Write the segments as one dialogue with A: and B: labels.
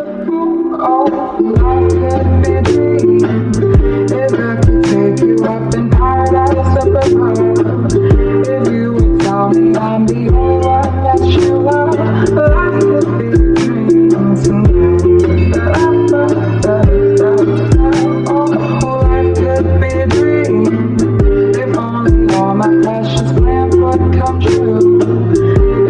A: Oh, life could be a dream if I could take you up in paradise up above. If you would tell me I'm the only one that you love, life could be a dream someday. Oh, life could be a dream if only all my precious plans would come true.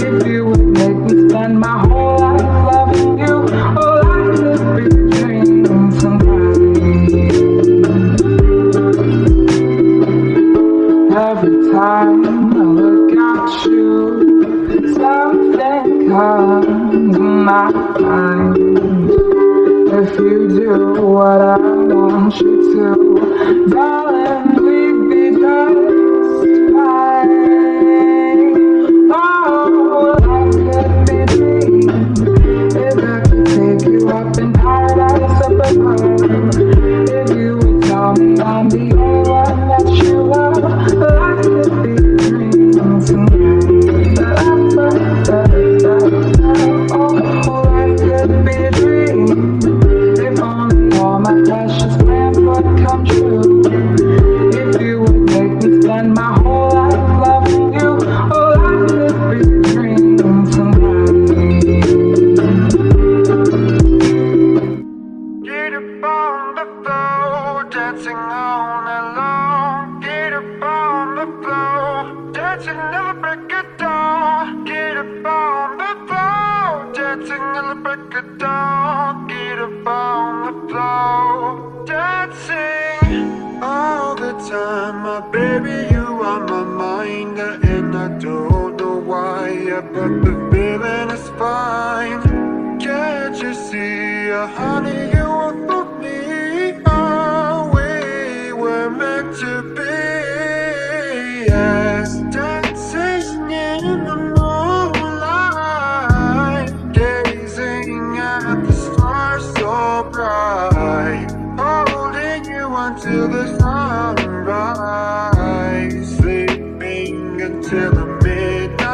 A: If you would make me spend my whole life loving you, oh, life could be a dream someday. Every time I look at you, something comes in my mind. If you do what I want you to, darling, we'd be just fine. Oh, life could be a dream if I could take you up in paradise up above. If you would tell me I'm the only one that you love, life could be a dream someday. Oh, life could be a dream if only all my precious plans would come true. If you would make me spend my whole life loving you, oh, life could be a dream someday. Get up on the floor, dancing all night long. Get up on the floor, dancing till the break of dawn. Get up on the floor, dancing till the break of dawn. Get up on the floor, dancing all the time. My baby, you on my mind, and I don't know why, yeah, but the feeling is fine. Can't you see, honey, you are for me? Oh, we were meant to be. Yes, dancing in the moonlight, gazing at the stars so bright, holding you until the sunrise, sleeping until the midnight.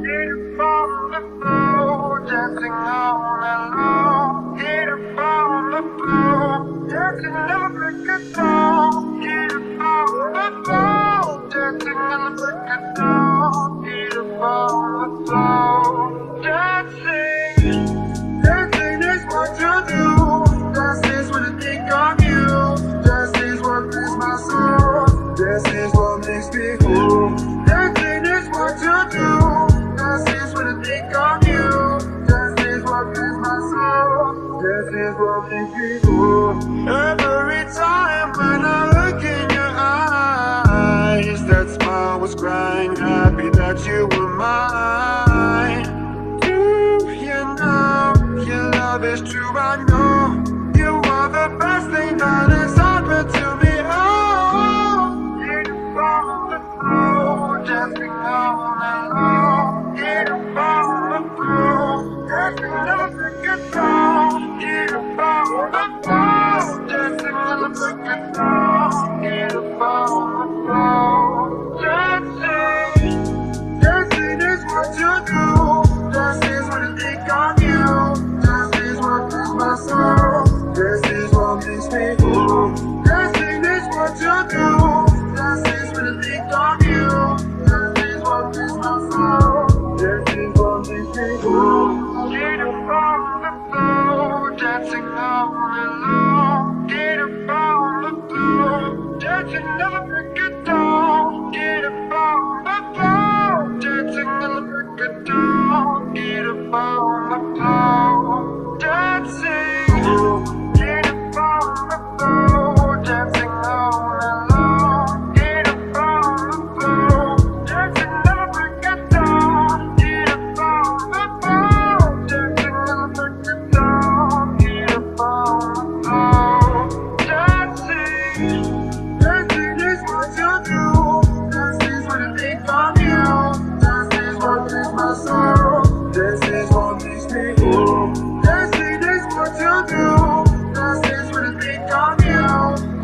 A: Get up on the floor, dancing all night long. Get up on the floor, dancing till the break of dawn. Get up on the floor, dancing till the break of dawn. Get up on the floor, dancing. Dancing is what you do. This is what I think of you. This is what brings my soul. This is what makes me whole. Dancing is what you do. This is what I think of you. This is what brings my soul. This is what makes me whole. Every time when I look in your eyes, that smile was crying, happy that you were mine. Do you know your love is true? I know you are the best thing that has happened to me. Oh, get up on the floor, dancing all night long. Get up on the floor, dancing till the break of dawn. Get up on the floor, dancing till the break of dawn. Get up on the floor, dancing. Dancing is what you do. This is what I think of you. This is what brings my soul. This is what makes me whole. Dancing is what you do. This is what I think of you. This is what brings my soul. This is what makes me whole. Get up on the floor, dancing all night long. Get up on the floor, dancing till the break of dawn. Get up on the floor, dancing till the break of dawn. Get up on the floor, dancing. Get up on the floor, dancing all night long. Get up on the floor, dancing till the break of dawn. Get up on the floor, dancing till the break of dawn. Get up on the floor, dancing. Dancing is what you do. This is what I think of you. This is what brings my soul. This is what makes me whole. Dancing is what you do. This is what I think of you.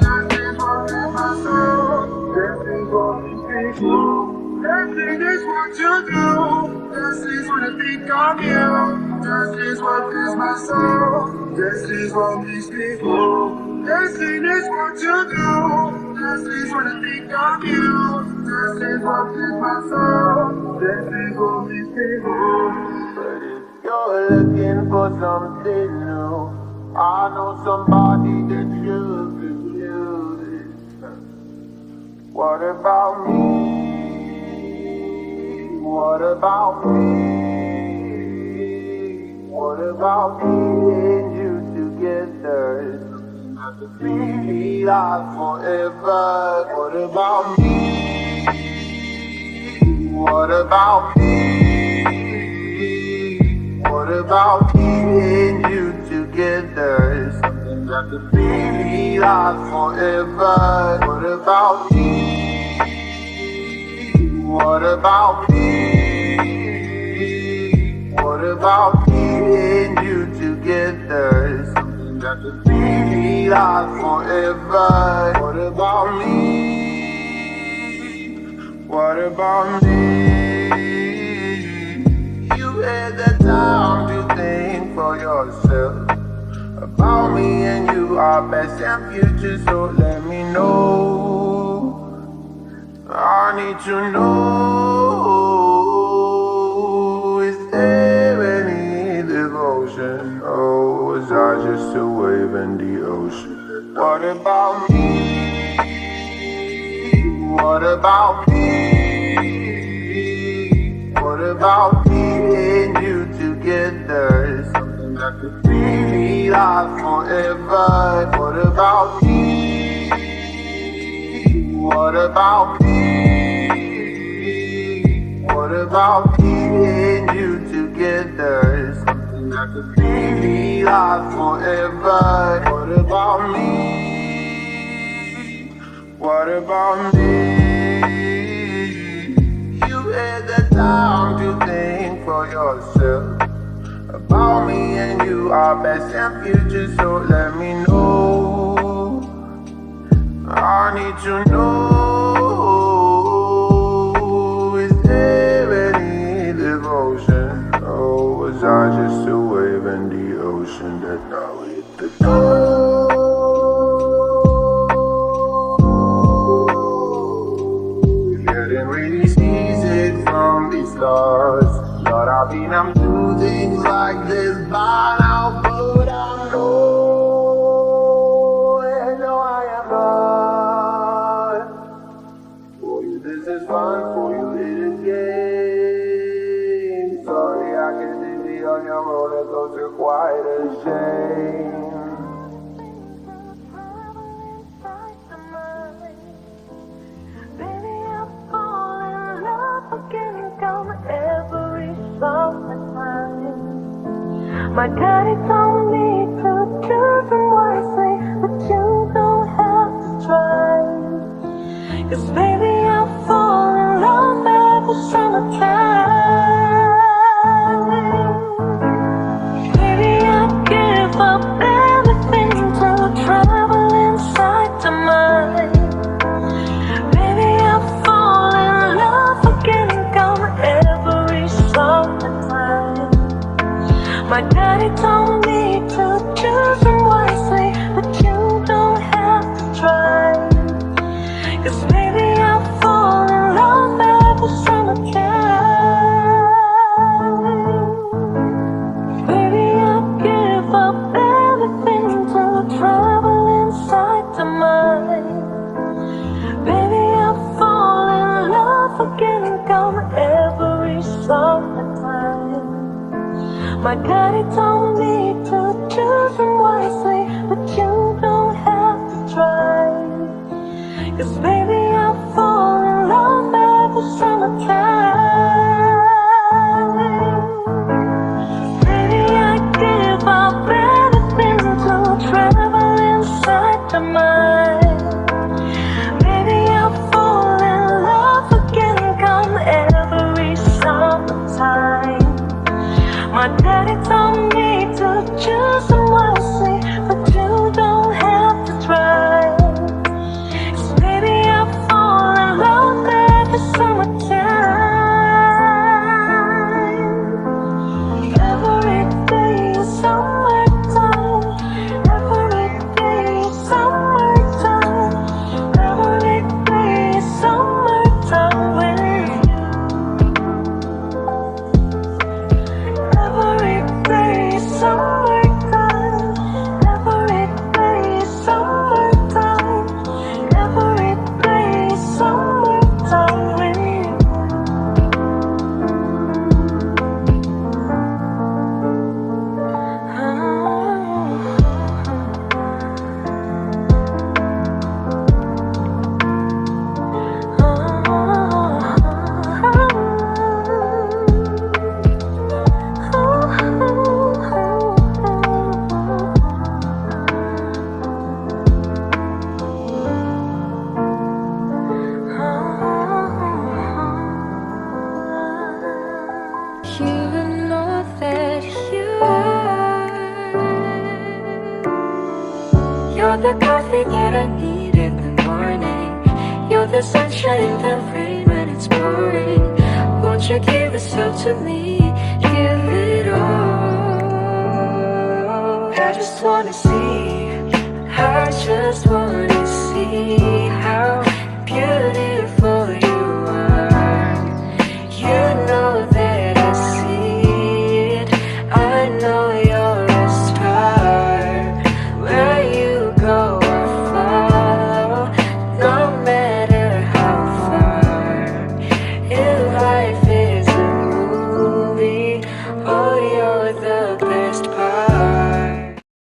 A: This is what brings my soul. This is what makes me whole. Dancing is what you do. This is what I think of you. This is what myself. This is what these people. This is what you do. This is what I think of you. This is what is myself. This is what these people. But if you're looking for something new, I know somebody that you could use. What about me? What about me? What about me and you together? Something that could be last forever. What about me? What about me? What about me and you together? Something that could be last forever. What about me? What about me? What about me and you together? Something that could be last forever. What about me? What about me? You had the time to think for yourself about me and you, our best and future, so let me know. I need to know, is there any devotion? Or was I just a wave in the ocean? What about me? What about me? What about me and you together? Something that could be last forever. What about me? What about me? What about me and you together? Something that could be last forever. What about me? What about me? You had the time to think for yourself about me and you, our best and future, so let me know. I need to know, is there any devotion? Or was I just a wave in the ocean that now hit the door? Getting really seasick from these stars. Lord, I'm doing things like this by now, but I know. This is fun for you, it is game. Sorry, I can see on your roller coaster, quite a shame.
B: Baby, I fall in love again, come every summertime. My daddy told me to choose and wisely, but you don't have to try. 'Cause baby, I fall in love every summertime. Baby, I give up everything to travel inside the mind. Baby, I fall in love again, come every summertime. My daddy told me to choose and wisely, but you don't have to try. 'Cause baby, I fall in love every summertime. Baby, I give up everything to travel inside the mind. Baby, I fall in love again, come every summertime. My daddy told me to choose and wisely, but you don't have to try. 'Cause baby, I fall in love every summertime. Baby, I give up everything to travel inside the mind. Baby, I fall in love again, come every summertime. My daddy told me to choose and wisely, but you don't have to try. Baby, I fall in love every summertime. Every day is summer. the coffee that I need in the morning. You're the sunshine in the rain when it's pouring. Won't you give yourself to me? Give it all. I just wanna see. I just wanna see how beautiful